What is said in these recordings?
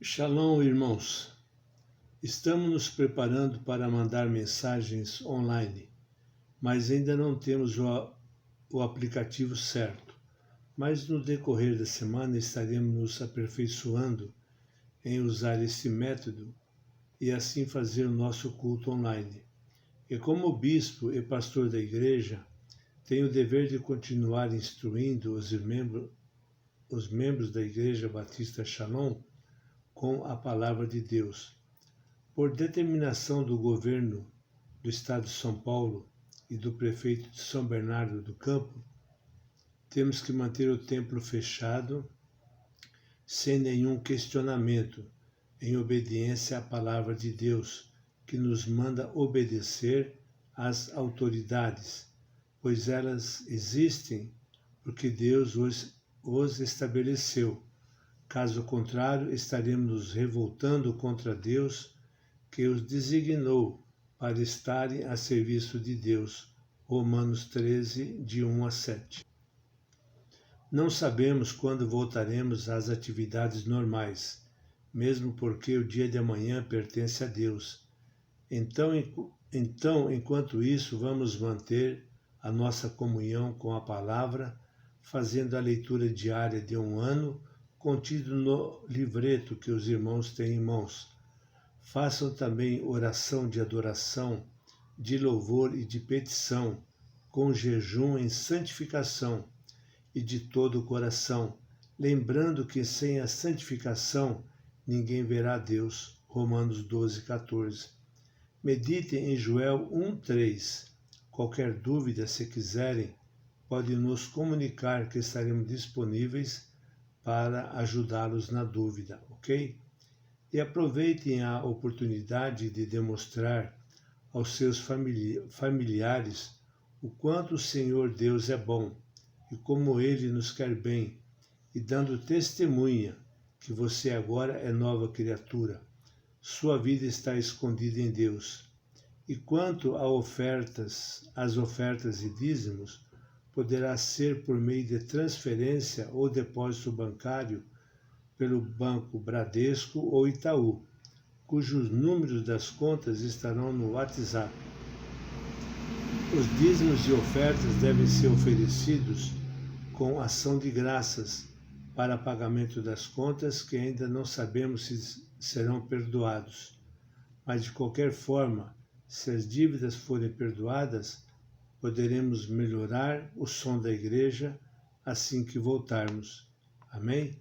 Shalom, irmãos. Estamos nos preparando para mandar mensagens online, mas ainda não temos o aplicativo certo. Mas no decorrer da semana estaremos nos aperfeiçoando em usar esse método e assim fazer o nosso culto online. E como bispo e pastor da igreja, tenho o dever de continuar instruindo os membros da Igreja Batista Shalom com a palavra de Deus. Por determinação do governo do Estado de São Paulo e do prefeito de São Bernardo do Campo, temos que manter o templo fechado sem nenhum questionamento, em obediência à palavra de Deus, que nos manda obedecer às autoridades, pois elas existem porque Deus os estabeleceu. Caso contrário, estaremos nos revoltando contra Deus, que os designou para estarem a serviço de Deus. Romanos 13, de 1 a 7. Não sabemos quando voltaremos às atividades normais, mesmo porque o dia de amanhã pertence a Deus. Então, enquanto isso, vamos manter a nossa comunhão com a palavra, fazendo a leitura diária de um ano, contido no livreto que os irmãos têm em mãos. Façam também oração de adoração, de louvor e de petição, com jejum em santificação e de todo o coração, lembrando que sem a santificação ninguém verá Deus. Romanos 12, 14. Meditem em Joel 1:3. Qualquer dúvida, se quiserem, podem nos comunicar que estaremos disponíveis para ajudá-los na dúvida, ok? E aproveitem a oportunidade de demonstrar aos seus familiares o quanto o Senhor Deus é bom e como Ele nos quer bem, e dando testemunha que você agora é nova criatura. Sua vida está escondida em Deus. E quanto às ofertas e dízimos, poderá ser por meio de transferência ou depósito bancário pelo Banco Bradesco ou Itaú, cujos números das contas estarão no WhatsApp. Os dízimos e ofertas devem ser oferecidos com ação de graças para pagamento das contas que ainda não sabemos se serão perdoados. Mas de qualquer forma, se as dívidas forem perdoadas, poderemos melhorar o som da igreja assim que voltarmos. Amém?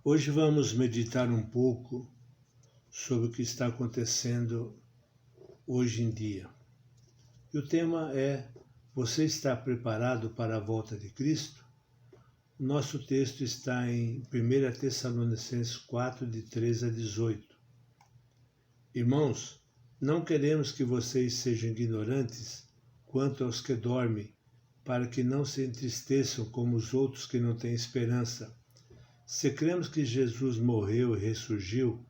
Hoje vamos meditar um pouco sobre o que está acontecendo hoje em dia. E o tema é: você está preparado para a volta de Cristo? O nosso texto está em 1 Tessalonicenses 4, de 13 a 18. Irmãos, não queremos que vocês sejam ignorantes quanto aos que dormem, para que não se entristeçam como os outros que não têm esperança. Se cremos que Jesus morreu e ressurgiu,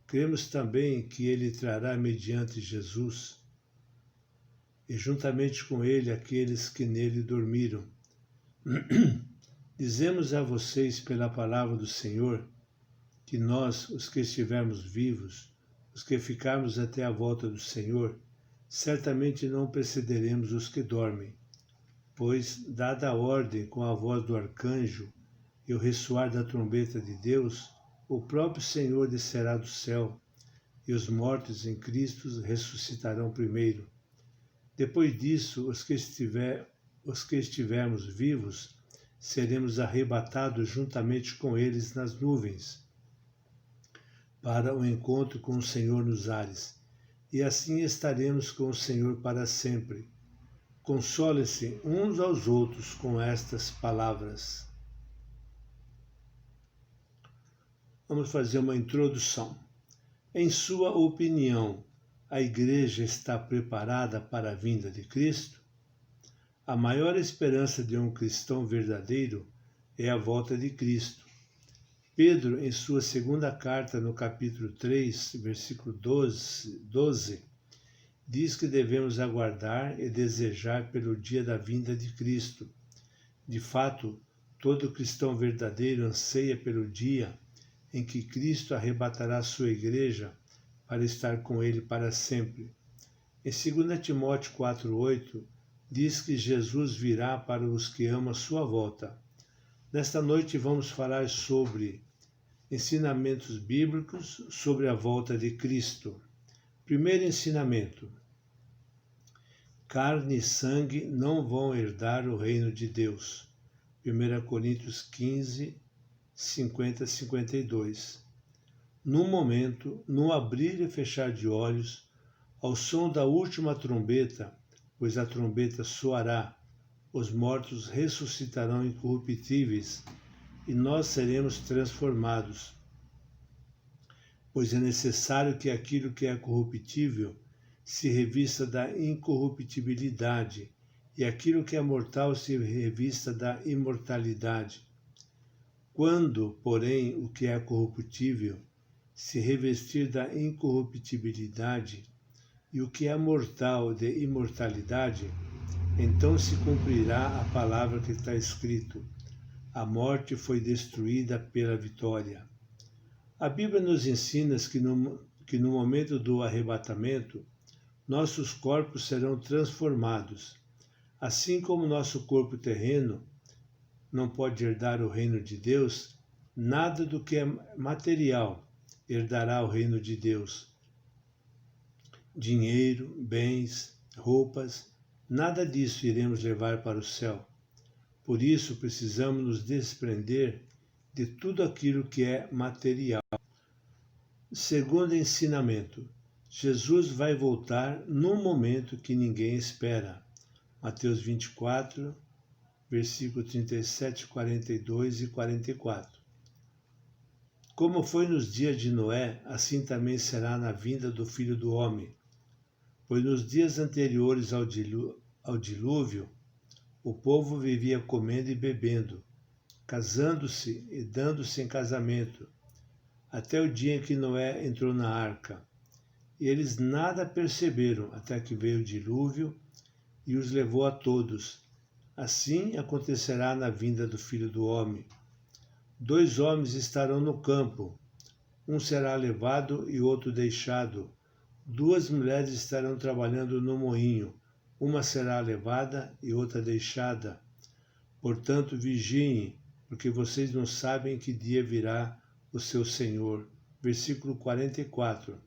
cremos também que Ele trará mediante Jesus, e juntamente com Ele aqueles que nele dormiram. Dizemos a vocês pela palavra do Senhor, que nós, os que estivermos vivos, os que ficarmos até a volta do Senhor, certamente não precederemos os que dormem, pois, dada a ordem com a voz do arcanjo e o ressoar da trombeta de Deus, o próprio Senhor descerá do céu, e os mortos em Cristo ressuscitarão primeiro. Depois disso, os que estivermos vivos, seremos arrebatados juntamente com eles nas nuvens, para o encontro com o Senhor nos ares, e assim estaremos com o Senhor para sempre. Consolem-se uns aos outros com estas palavras. Vamos fazer uma introdução. Em sua opinião, a Igreja está preparada para a vinda de Cristo? A maior esperança de um cristão verdadeiro é a volta de Cristo. Pedro, em sua segunda carta, no capítulo 3, versículo 12, diz que devemos aguardar e desejar pelo dia da vinda de Cristo. De fato, Todo cristão verdadeiro anseia pelo dia em que Cristo arrebatará sua igreja para estar com ele para sempre. Em 2 Timóteo 4,8, diz que Jesus virá para os que amam a sua volta. Nesta noite vamos falar sobre ensinamentos bíblicos sobre a volta de Cristo. Primeiro ensinamento: carne e sangue não vão herdar o reino de Deus. 1 Coríntios 15, 50-52. No momento, no abrir e fechar de olhos, ao som da última trombeta, pois a trombeta soará, os mortos ressuscitarão incorruptíveis e nós seremos transformados. Pois é necessário que aquilo que é corruptível se revista da incorruptibilidade e aquilo que é mortal se revista da imortalidade. Quando, porém, o que é corruptível se revestir da incorruptibilidade e o que é mortal de imortalidade, então se cumprirá a palavra que está escrito: a morte foi destruída pela vitória. A Bíblia nos ensina que no momento do arrebatamento, nossos corpos serão transformados. Assim como nosso corpo terreno não pode herdar o reino de Deus, nada do que é material herdará o reino de Deus. Dinheiro, bens, roupas, nada disso iremos levar para o céu. Por isso precisamos nos desprender de tudo aquilo que é material. Segundo ensinamento: Jesus vai voltar num momento que ninguém espera. Mateus 24, versículo 37, 42 e 44. Como foi nos dias de Noé, assim também será na vinda do Filho do Homem. Pois nos dias anteriores ao dilúvio, o povo vivia comendo e bebendo, casando-se e dando-se em casamento, até o dia em que Noé entrou na arca. E eles nada perceberam até que veio o dilúvio e os levou a todos. Assim acontecerá na vinda do Filho do Homem. 2 homens estarão no campo, um será levado e outro deixado. 2 mulheres estarão trabalhando no moinho, uma será levada e outra deixada. Portanto, vigiem, porque vocês não sabem que dia virá o seu Senhor. Versículo 44.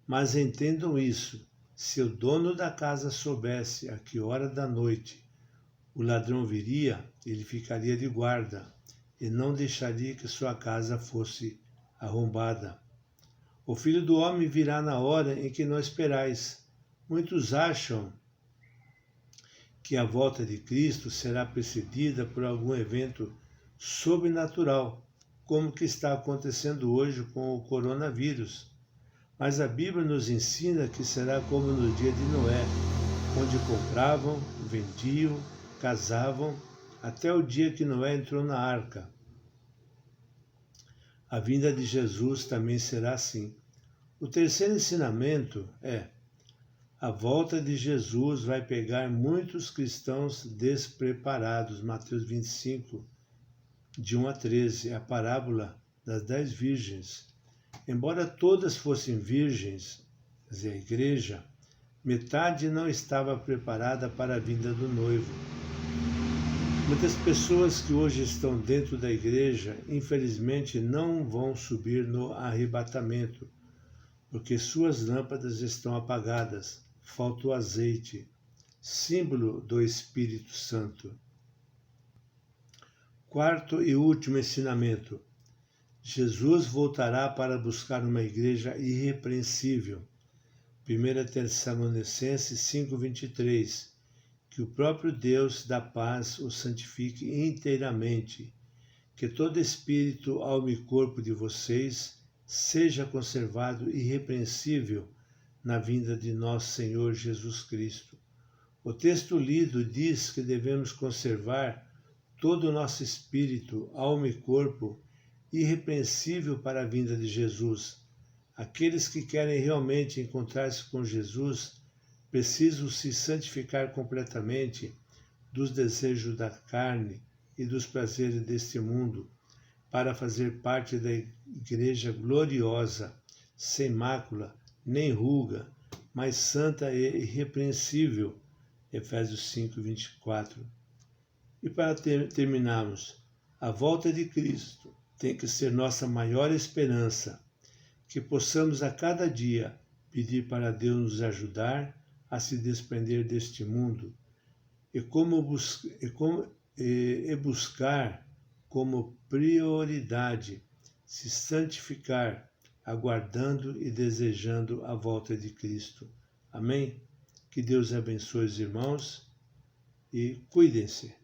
Mas entendam isso: se o dono da casa soubesse a que hora da noite o ladrão viria, ele ficaria de guarda e não deixaria que sua casa fosse arrombada. O Filho do Homem virá na hora em que não esperais. Muitos acham que a volta de Cristo será precedida por algum evento sobrenatural, como que está acontecendo hoje com o coronavírus. Mas a Bíblia nos ensina que será como no dia de Noé, onde compravam, vendiam, casavam, até o dia que Noé entrou na arca. A vinda de Jesus também será assim. O terceiro ensinamento é: a volta de Jesus vai pegar muitos cristãos despreparados. Mateus 25, de 1 a 13, a parábola das 10 virgens. Embora todas fossem virgens, quer dizer, a igreja, metade não estava preparada para a vinda do noivo. Muitas pessoas que hoje estão dentro da igreja, infelizmente, não vão subir no arrebatamento, porque suas lâmpadas estão apagadas, falta o azeite, símbolo do Espírito Santo. Quarto e último ensinamento: Jesus voltará para buscar uma igreja irrepreensível. 1 Tessalonicenses 5:23, que o próprio Deus da paz o santifique inteiramente, que todo espírito, alma e corpo de vocês seja conservado irrepreensível na vinda de nosso Senhor Jesus Cristo. O texto lido diz que devemos conservar todo o nosso espírito, alma e corpo irrepreensível para a vinda de Jesus. Aqueles que querem realmente encontrar-se com Jesus precisam se santificar completamente dos desejos da carne, e dos prazeres deste mundo, para fazer parte da Igreja gloriosa, sem mácula, nem ruga, mas santa e irrepreensível. Efésios 5, 24. E para terminarmos, a volta de Cristo tem que ser nossa maior esperança, que possamos a cada dia pedir para Deus nos ajudar a se desprender deste mundo e buscar como prioridade se santificar, aguardando e desejando a volta de Cristo. Amém? Que Deus abençoe os irmãos e cuidem-se.